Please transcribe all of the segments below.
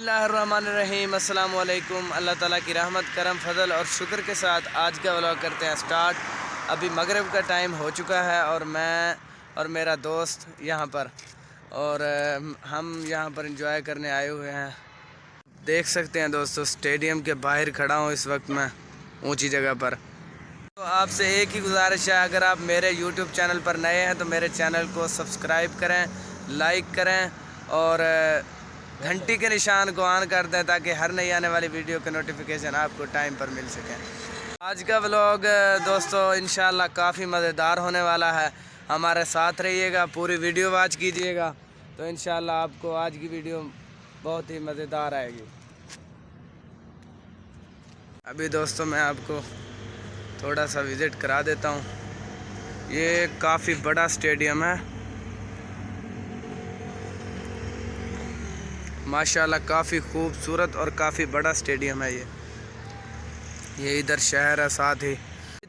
बिस्मिल्लाहिर्रहमानिर्रहीम अस्सलाम वालेकुम। अल्लाह ताला की रहमत करम फजल और शुक्र के साथ आज का व्लॉग करते हैं स्टार्ट। अभी मगरिब का टाइम हो चुका है और मैं और मेरा दोस्त यहाँ पर और हम यहाँ पर एंजॉय करने आए हुए हैं। देख सकते हैं दोस्तों, स्टेडियम के बाहर खड़ा हूँ इस वक्त मैं ऊंची जगह पर। तो आपसे एक ही गुजारिश है, अगर आप मेरे YouTube चैनल पर नए हैं तो मेरे चैनल को सब्सक्राइब करें, लाइक करें और घंटी के निशान को ऑन कर दें ताकि हर नई आने वाली वीडियो का नोटिफिकेशन आपको टाइम पर मिल सके। आज का व्लॉग दोस्तों इंशाल्लाह काफ़ी मज़ेदार होने वाला है। हमारे साथ रहिएगा, पूरी वीडियो वॉच कीजिएगा तो इंशाल्लाह आपको आज की वीडियो बहुत ही मज़ेदार आएगी। अभी दोस्तों मैं आपको थोड़ा सा विज़िट करा देता हूँ। ये काफ़ी बड़ा स्टेडियम है माशाल्लाह, काफ़ी खूबसूरत और काफ़ी बड़ा स्टेडियम है ये इधर शहर है साथ ही।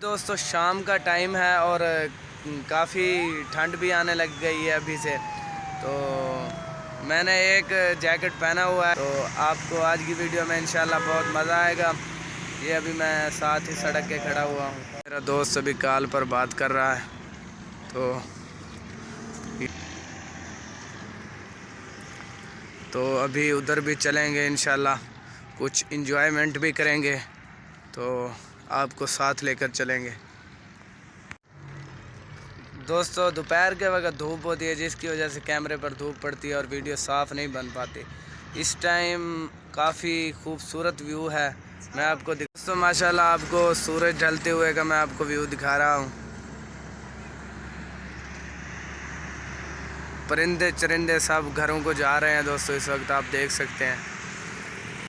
दोस्तों शाम का टाइम है और काफ़ी ठंड भी आने लग गई है अभी से, तो मैंने एक जैकेट पहना हुआ है। तो आपको आज की वीडियो में इंशाल्लाह बहुत मज़ा आएगा। ये अभी मैं साथ ही सड़क के खड़ा हुआ हूँ, मेरा दोस्त अभी कॉल पर बात कर रहा है। तो अभी उधर भी चलेंगे इंशाल्लाह, कुछ इंजॉयमेंट भी करेंगे, तो आपको साथ लेकर चलेंगे। दोस्तों दोपहर के वक्त धूप होती है जिसकी वजह से कैमरे पर धूप पड़ती है और वीडियो साफ़ नहीं बन पाती। इस टाइम काफ़ी खूबसूरत व्यू है, मैं आपको दोस्तों माशाल्लाह आपको सूरज ढलते हुए का मैं आपको व्यू दिखा रहा हूँ। परिंदे चरिंदे सब घरों को जा रहे हैं दोस्तों, इस वक्त आप देख सकते हैं।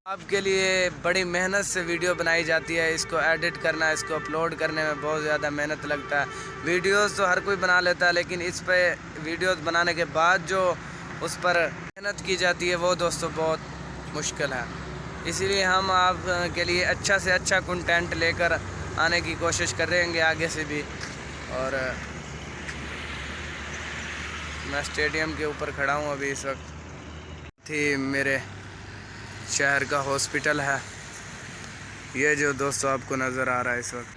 आपके लिए बड़ी मेहनत से वीडियो बनाई जाती है, इसको एडिट करना, इसको अपलोड करने में बहुत ज़्यादा मेहनत लगता है। वीडियोस तो हर कोई बना लेता है, लेकिन इस पे वीडियोस बनाने के बाद जो उस पर मेहनत की जाती है वो दोस्तों बहुत मुश्किल है। इसीलिए हम आप के लिए अच्छा से अच्छा कंटेंट लेकर आने की कोशिश करेंगे आगे से भी। और मैं स्टेडियम के ऊपर खड़ा हूँ अभी इस वक्त। थी मेरे शहर का हॉस्पिटल है ये जो दोस्तों आपको नज़र आ रहा है इस वक्त।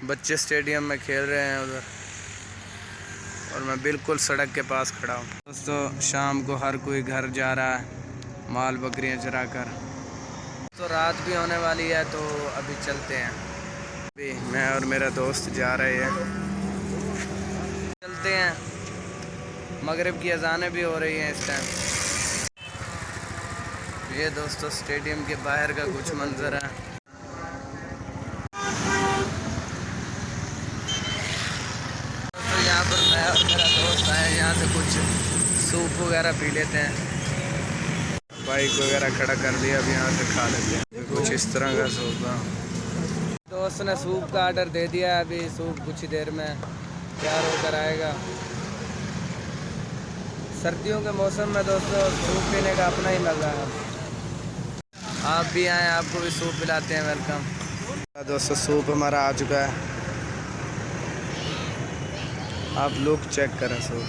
बच्चे स्टेडियम में खेल रहे हैं उधर और मैं बिल्कुल सड़क के पास खड़ा हूँ। दोस्तों शाम को हर कोई घर जा रहा है माल बकरियाँ चरा कर। तो रात भी होने वाली है तो अभी चलते हैं। अभी मैं और मेरा दोस्त जा रहे हैं, चलते हैं। मगरिब की अज़ानें भी हो रही हैं इस टाइम। ये दोस्तों स्टेडियम के बाहर का कुछ मंजर है। तो यहाँ पर मैं और मेरा दोस्त आए, यहाँ से कुछ सूप वगैरह पी लेते हैं। बाइक वगैरह खड़ा कर दिया, अब यहाँ से खा लेते हैं कुछ इस तरह का सूप है। दोस्त ने सूप का ऑर्डर दे दिया है, अभी सूप कुछ ही देर में तैयार होकर आएगा। सर्दियों के मौसम में दोस्तों सूप पीने का अपना ही मज़ा है। आप भी आएँ, आपको भी सूप पिलाते हैं, वेलकम। दोस्तों सूप हमारा आ चुका है, आप लोग चेक करें सूप।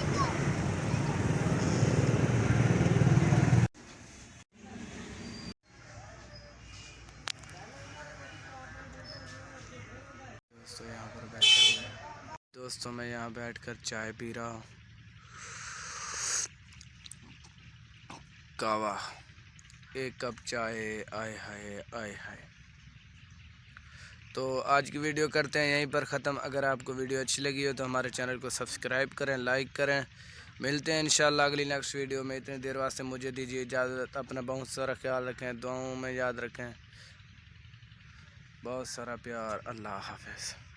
दोस्तों यहाँ पर बैठे हुए हैं। दोस्तों मैं यहाँ बैठकर चाय पी रहा हूँ, कावा, एक कप चाय, आए हाय आए हाय। तो आज की वीडियो करते हैं यहीं पर ख़त्म। अगर आपको वीडियो अच्छी लगी हो तो हमारे चैनल को सब्सक्राइब करें, लाइक करें। मिलते हैं इंशाल्लाह अगली नेक्स्ट वीडियो में। इतनी देर वास्ते मुझे दीजिए इजाज़त। अपना बहुत सारा ख्याल रखें, दुआओं में याद रखें। बहुत सारा प्यार। अल्लाह हाफ़िज़।